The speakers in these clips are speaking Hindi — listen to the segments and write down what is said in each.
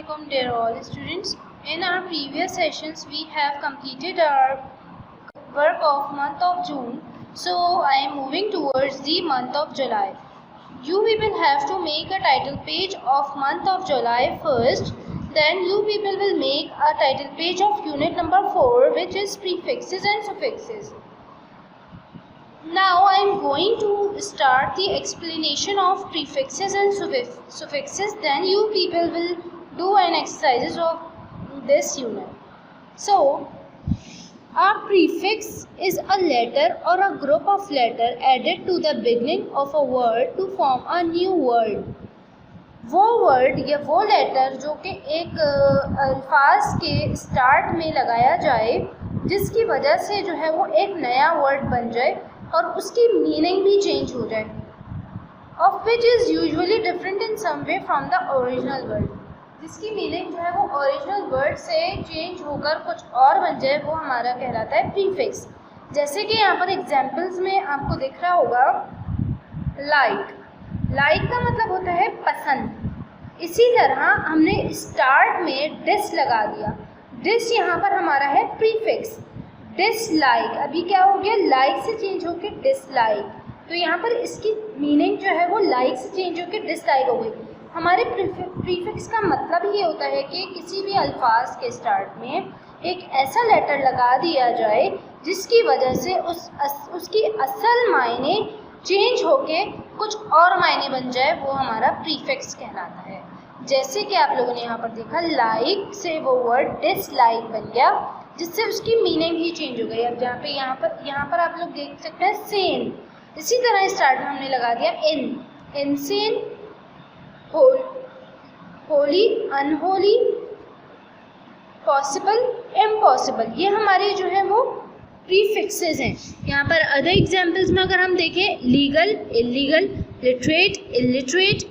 Assalamualaikum dear all students. In our previous sessions we have completed our work of month of June. So I am moving towards the month of July. You people have to make a title page of month of July first. Then you people will make a title page of unit number 4, which is prefixes and suffixes. Now I am going to start the explanation of prefixes and suffixes. Then you people will do an exercises of this unit. So a prefix is a letter or a group of letter added to the beginning of a word to form a new word. वो वर्ड या वो लेटर जो कि एक अल्फाज के स्टार्ट में लगाया जाए, जिसकी वजह से जो है वो एक नया वर्ड बन जाए और उसकी मीनिंग भी चेंज हो जाए, of which is usually different in some way from the original word. जिसकी मीनिंग जो है वो ओरिजिनल वर्ड से चेंज होकर कुछ और बन जाए, वो हमारा कहलाता है प्रीफिक्स. जैसे कि यहाँ पर एग्जांपल्स में आपको दिख रहा होगा लाइक. लाइक का मतलब होता है पसंद. इसी तरह हमने स्टार्ट में डिस लगा दिया. डिस यहाँ पर हमारा है प्रीफिक्स. डिसलाइक अभी क्या हो गया, लाइक से चेंज होकर डिसलाइक. तो यहाँ पर इसकी मीनिंग जो है वो लाइक से चेंज होकर डिसलाइक हो गई. हमारे प्रीफिक्स का मतलब ये होता है कि किसी भी अल्फाज के स्टार्ट में एक ऐसा लेटर लगा दिया जाए जिसकी वजह से उसकी असल मायने चेंज होके कुछ और मायने बन जाए, वो हमारा प्रीफिक्स कहलाता है. जैसे कि आप लोगों ने यहाँ पर देखा, लाइक से वो वर्ड डिसलाइक बन गया, जिससे उसकी मीनिंग ही चेंज हो गई. अब यहाँ पर आप लोग देख सकते हैं सेन. इसी तरह स्टार्ट में हमने लगा दिया in. Insane, holy, unholy, possible, impossible, ये हमारे जो है वो प्रीफिक्सेस हैं. यहाँ पर अदर एग्जाम्पल्स में अगर हम देखें, legal, illegal, literate, illiterate,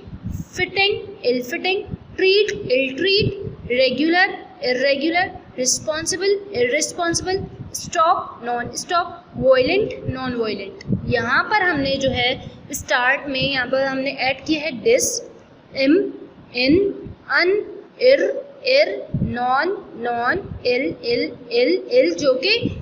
fitting, ill fitting, treat, ill treat, regular, irregular, responsible, irresponsible, stop, non stop, violent, non violent. यहाँ पर हमने जो है स्टार्ट में यहाँ पर हमने ऐड किया है डिस, इम, इन, अन, इर, नॉन, इल, इल, जो कि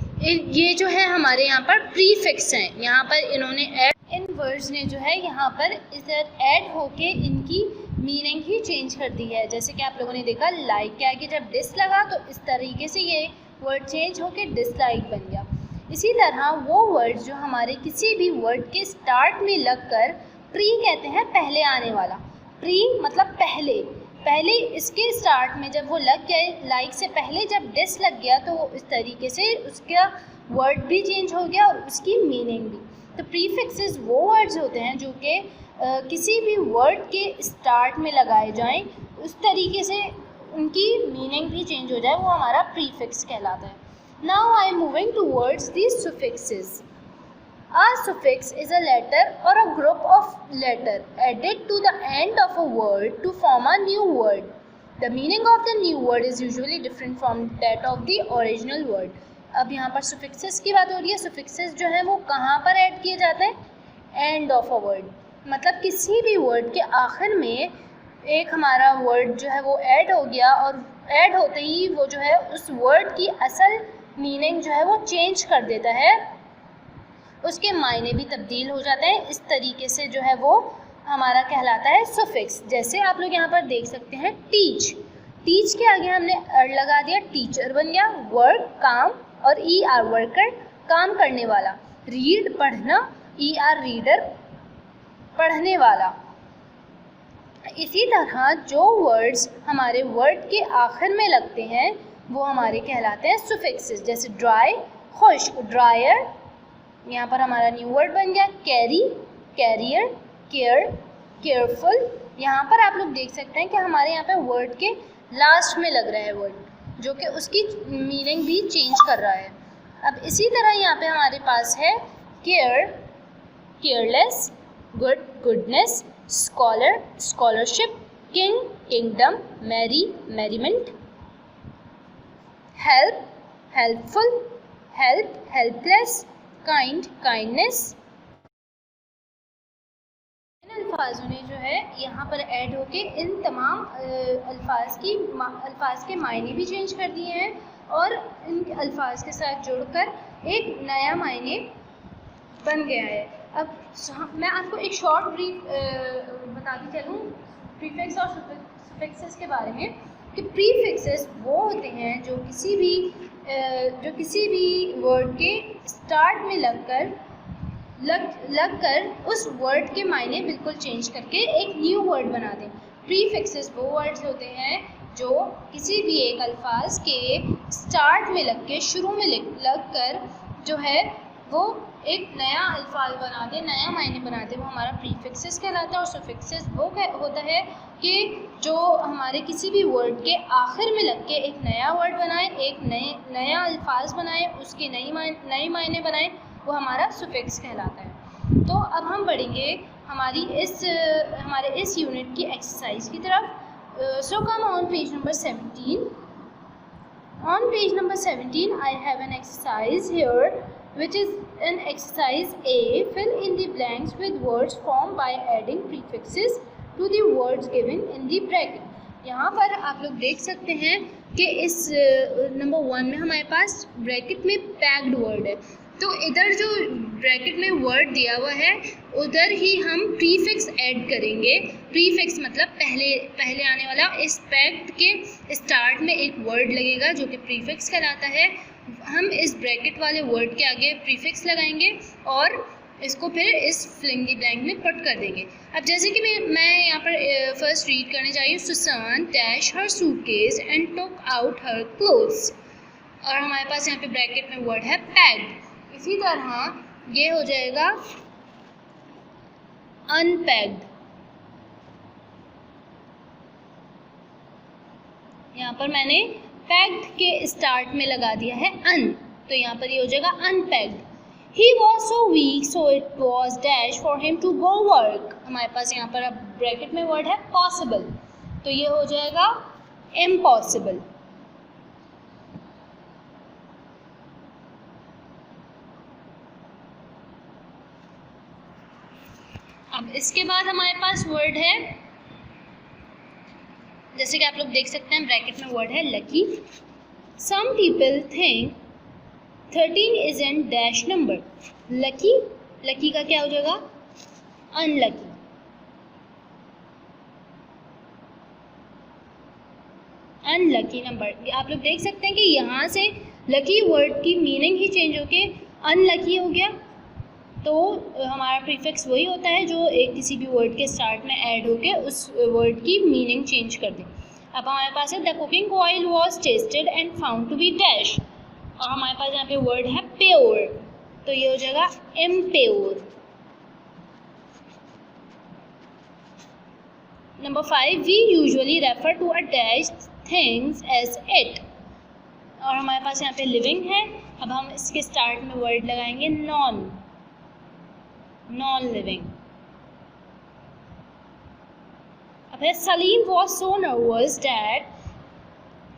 ये जो है हमारे यहाँ पर प्रीफिक्स हैं. यहाँ पर इन्होंने ऐड, इन वर्ड्स ने जो है यहाँ पर इधर ऐड होके इनकी मीनिंग ही चेंज कर दी है. जैसे कि आप लोगों ने देखा, लाइक के आगे जब डिस लगा तो इस तरीके से ये वर्ड चेंज होके डिसलाइक बन गया. इसी तरह वो वर्ड जो हमारे किसी भी वर्ड के स्टार्ट में लगकर प्री कहते हैं, पहले आने वाला. प्री मतलब पहले इसके स्टार्ट में जब वो लग गए, लाइक से पहले जब डिस लग गया, तो इस तरीके से उसका वर्ड भी चेंज हो गया और उसकी मीनिंग भी. तो प्रीफिक्सेस वो वर्ड्स होते हैं जो कि किसी भी वर्ड के स्टार्ट में लगाए जाएं, उस तरीके से उनकी मीनिंग भी चेंज हो जाए, वो हमारा प्रीफिक्स कहलाता है. Now I am moving towards the suffixes. A suffix is a letter or a group of letter added to the end of a word to form a new word. The meaning of the new word is usually different from that of the original word. अब यहाँ पर suffixes की बात हो रही है. suffixes जो है वो कहाँ पर ऐड किए जाते हैं? End of a word. मतलब किसी भी वर्ड के आखिर में एक हमारा वर्ड जो है वो ऐड हो गया और ऐड होते ही वो जो है उस वर्ड की असल मीनिंग जो है वो चेंज कर देता है, उसके मायने भी तब्दील हो जाते हैं. इस तरीके से जो है वो हमारा कहलाता है सुफिक्स. जैसे आप लोग यहाँ पर देख सकते हैं, टीच. टीच के आगे हमने अर लगा दिया, टीचर बन गया. वर्क, काम, और ई आर वर्कर, काम करने वाला. रीड, पढ़ना, ई आर रीडर, पढ़ने वाला. इसी तरह जो वर्ड्स हमारे वर्ड के आखिर में लगते हैं वो हमारे कहलाते हैं सुफिक्सेस. जैसे ड्राई, खुश्क, ड्रायर, यहाँ पर हमारा न्यू वर्ड बन गया. Carry, carrier, care, careful. यहाँ पर आप लोग देख सकते हैं कि हमारे यहाँ पे वर्ड के लास्ट में लग रहा है वर्ड, जो कि उसकी मीनिंग भी चेंज कर रहा है. अब इसी तरह यहाँ पे हमारे पास है care, careless, good, goodness, scholar, scholarship, king, kingdom, merry, merriment, help, helpful, help, helpless, kind, kindness. In a अल्फाजों ने जो है यहाँ पर ऐड होके इन तमाम अल्फाज के मायने भी चेंज कर दिए हैं और इन अल्फाज के साथ जुड़कर एक नया मायने बन गया है। अब मैं आपको एक शॉर्ट ब्रीफ बताती चलूँ प्रीफिक्स और सफिक्सेस के बारे में कि प्रीफिक्सेस वो होते हैं जो किसी भी वर्ड के स्टार्ट में लगकर उस वर्ड के मायने बिल्कुल चेंज करके एक न्यू वर्ड बना दें। प्रीफिक्सेस वो वर्ड्स होते हैं जो किसी भी एक अल्फाज के स्टार्ट में लग के शुरू में लगकर जो है वो एक नया अल्फाज बना दे, नया मायने बना दे, वो हमारा प्रीफिक्सेस कहलाता है। और सफिक्सेस वो होता है कि जो हमारे किसी भी वर्ड के आखिर में लग के एक नया वर्ड बनाए, एक नया अल्फाज बनाए, उसके नए मायने बनाए, वो हमारा सफिक्स कहलाता है। तो अब हम बढ़ेंगे हमारे इस यूनिट की एक्सरसाइज की तरफ। So come on page number 17. On page number 17, I have an exercise here, which is an exercise A. Fill in the blanks with words formed by adding prefixes to the words given in the bracket. यहाँ पर आप लोग देख सकते हैं कि इस नंबर 1 में हमारे पास ब्रैकेट में पैक्ड वर्ड है, तो इधर जो ब्रैकेट में वर्ड दिया हुआ है उधर ही हम प्रीफिक्स ऐड करेंगे। प्रीफिक्स मतलब पहले आने वाला। इस पैक्ड के स्टार्ट में एक वर्ड लगेगा जो कि प्रीफिक्स कहलाता है। हम इस ब्रैकेट वाले वर्ड के आगे प्रीफिक्स लगाएंगे और इसको फिर इस फिलिंग द ब्लैंक में पुट कर देंगे। अब जैसे कि मैं यहाँ पर फर्स्ट रीड करने जा रही हूँ, Susan dash her suitcase and took out her clothes, और हमारे पास यहाँ पे ब्रैकेट में वर्ड है पैक्ड। इसी तरह ये हो जाएगा अनपैक्ड। यहाँ पर मैंने पैक्ड के स्टार्ट में लगा दिया है अन, तो यहाँ पर ये हो जाएगा unpacked. He was so weak, so it was dash for him to go work. हमारे पास यहाँ पर अब ब्रैकेट में वर्ड है possible, तो ये हो जाएगा impossible। अब इसके बाद हमारे पास वर्ड है, जैसे कि आप लोग देख सकते हैं ब्रैकेट में वर्ड है lucky. Some people think 13 is an dash number. Lucky का क्या हो जाएगा? अनलकी। Unlucky number. आप लोग देख सकते हैं कि यहाँ से लकी वर्ड की मीनिंग ही चेंज होके अनलकी हो गया। तो हमारा प्रीफिक्स वही होता है जो एक किसी भी वर्ड के स्टार्ट में ऐड होके उस वर्ड की मीनिंग चेंज कर दे। अब हमारे पास है the cooking oil was tested and found to be dash, और हमारे पास यहाँ पे वर्ड है प्योर, तो ये हो जाएगा impure. Number 5, we usually refer to a dash things as it, और हमारे पास यहाँ पे लिविंग है। अब हम इसके स्टार्ट में वर्ड लगाएंगे नॉन लिविंग। अब है Salim was so nervous that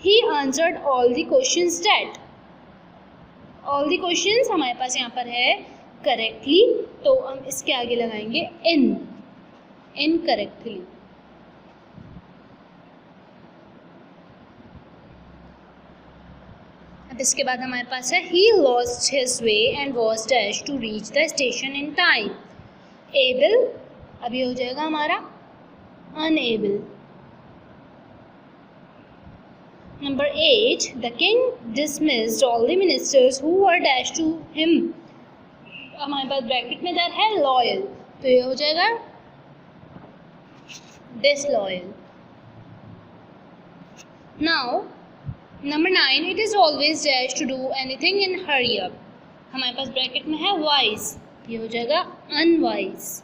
he answered all the questions that. All the questions हमारे पास यहाँ पर है करेक्टली, तो हम इसके आगे लगाएंगे इनकरेक्टली। अब इसके बाद हमारे पास है he lost his way and was dash to reach the station in time. Able, अब ये हो जाएगा हमारा unable. Number 8, the king dismissed all the ministers who were dashed to him. हमारे पास ब्रैकेट में दर है लॉयल, तो ये हो जाएगा disloyal. Now, number 9, it is always dash to do anything in hurry up. हमारे पास ब्रैकेट में है wise, ये हो जाएगा unwise.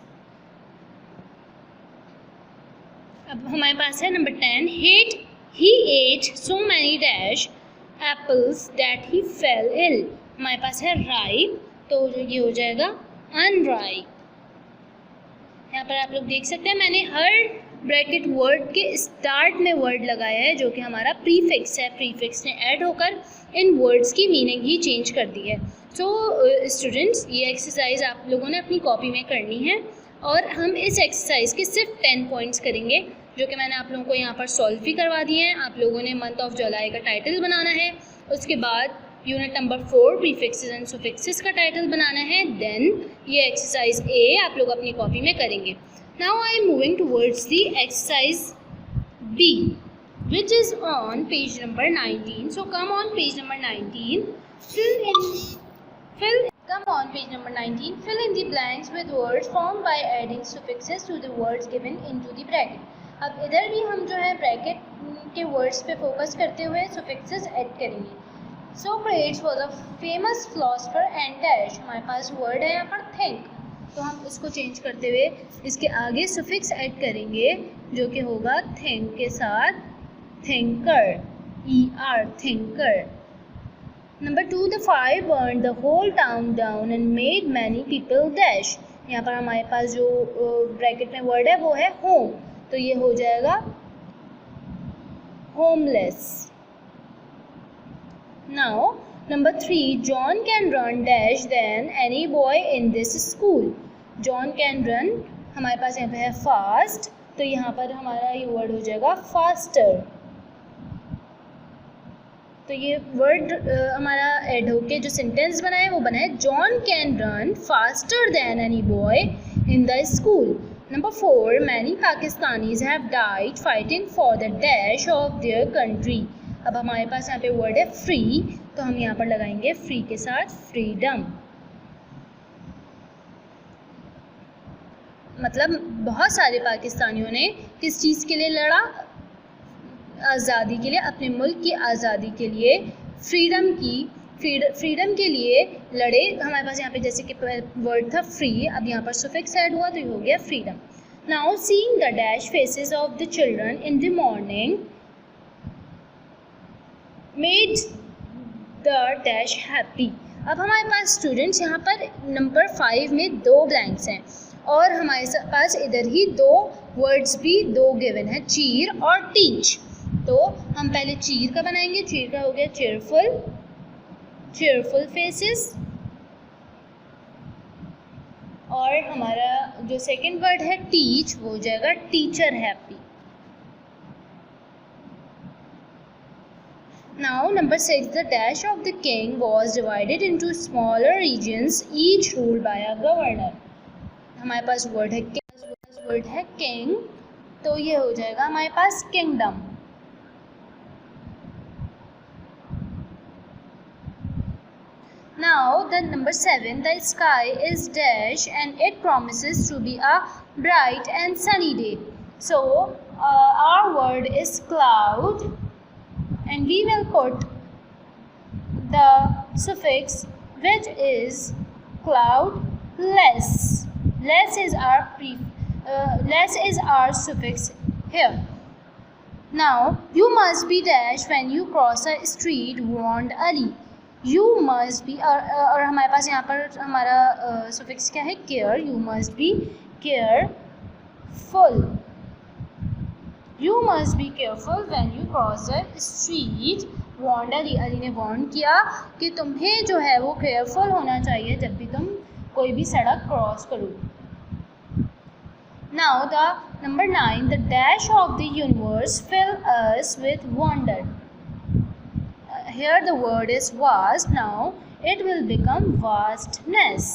अब हमारे पास है number 10, he ate so many dash apples that he fell ill. हमारे पास है ripe, तो ये हो जाएगा unripe। यहाँ पर आप लोग देख सकते हैं मैंने हर ब्रैकेट वर्ड के स्टार्ट में वर्ड लगाया है जो कि हमारा प्रीफिक्स है। प्रीफिक्स ने ऐड होकर इन वर्ड्स की मीनिंग ही चेंज कर दी है। सो स्टूडेंट्स, ये एक्सरसाइज आप लोगों ने अपनी कॉपी में करनी है और हम इस एक्सरसाइज के सिर्फ 10 पॉइंट्स करेंगे, जो कि मैंने आप लोगों को यहाँ पर सॉल्व भी करवा दिए हैं। आप लोगों ने मंथ ऑफ जुलाई का टाइटल बनाना है, उसके बाद यूनिट नंबर 4 प्रीफिक्सेस एंड सुफिक्सेस का टाइटल बनाना है, देन ये एक्सरसाइज ए आप लोग अपनी कॉपी में करेंगे। Now I am moving towards the exercise B which is on page number 19. So come on page number 19, fill in the blanks with words formed by adding suffixes to the words given into the bracket. अब इधर भी हम जो है ब्रैकेट के वर्ड्स पे फोकस करते हुए सुफिक्सेस ऐड करेंगे। Socrates was a famous philosopher and dash, हमारे पास वर्ड है यहाँ पर थिंक, तो हम इसको चेंज करते हुए इसके आगे सुफिक्स ऐड करेंगे जो कि होगा थिंक के साथ thinker, er, thinker. Number 2, the fire burned the whole town down and made many people dash. यहाँ पर हमारे पास जो ब्रैकेट में वर्ड है वो है home, तो ये हो जाएगा homeless. Now number 3, John can run dash than any boy in this school. John can run, हमारे पास यहाँ पे है fast, तो यहाँ पर हमारा ये वर्ड हो जाएगा faster. तो ये वर्ड हमारा ऐड होके जो सेंटेंस बना है वो बना है John can run faster than any boy in the school. Number 4, many Pakistanis have died fighting for the dash of their country. अब हमारे पास यहाँ पे वर्ड है फ्री, तो हम यहाँ पर लगाएंगे फ्री के साथ फ्रीडम, मतलब बहुत सारे पाकिस्तानियों ने किस चीज़ के लिए लड़ा, आज़ादी के लिए, अपने मुल्क की आज़ादी के लिए, फ्रीडम के लिए लड़े। हमारे पास यहाँ पे जैसे कि वर्ड था फ्री, अब यहाँ पर सुफिक्स ऐड हुआ तो ये हो गया freedom. Now seeing the dash faces of the children in the morning made the dash happy. अब हमारे पास स्टूडेंट्स यहाँ पर नंबर 5 में 2 ब्लैंक्स हैं और हमारे पास इधर ही 2 वर्ड्स भी 2 गिवन है, चीर और टीच। तो हम पहले चीर का बनाएंगे, चीर का हो गया चेयरफुल फेसेस, और हमारा जो सेकंड वर्ड है टीच वो हो जाएगा teacher happy. Now number 6, the dash of the king was divided into smaller regions each ruled by a governor. हमारे पास वर्ड है किंग, तो ये हो जाएगा हमारे पास kingdom. Now the number 7, the sky is dash and it promises to be a bright and sunny day. So our word is cloud and we will put the suffix which is cloud less. Less is our suffix here. Now you must be dash when you cross a street, warned Ali. You must be, और हमारे पास यहाँ पर हमारा सुफिक्स क्या है care, you must be careful. You must be careful when you cross a street, warned Ali, Ali ने वॉर्न किया कि तुम्हें जो है वो केयरफुल होना चाहिए जब भी तुम कोई भी सड़क क्रॉस करो। Now the number 9, the dash of the universe fill us with wonder. Here the word is vast, now it will become vastness.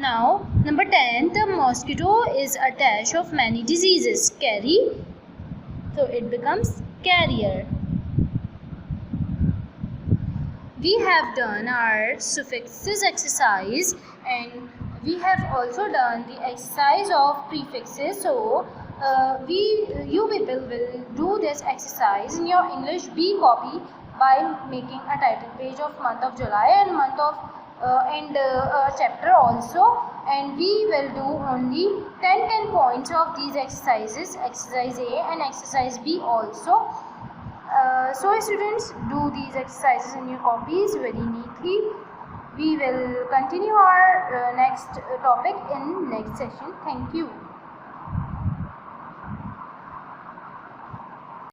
Now number 10, the mosquito is a dash of many diseases, carry, so it becomes carrier. We have done our suffixes exercise and we have also done the exercise of prefixes. So you people will do this exercise in your English B copy by making a title page of month of July and month of chapter also, and we will do only 10 points of these exercises, exercise A and exercise B also. So students, do these exercises in your copies very neatly. We will continue our next topic in next session. Thank you.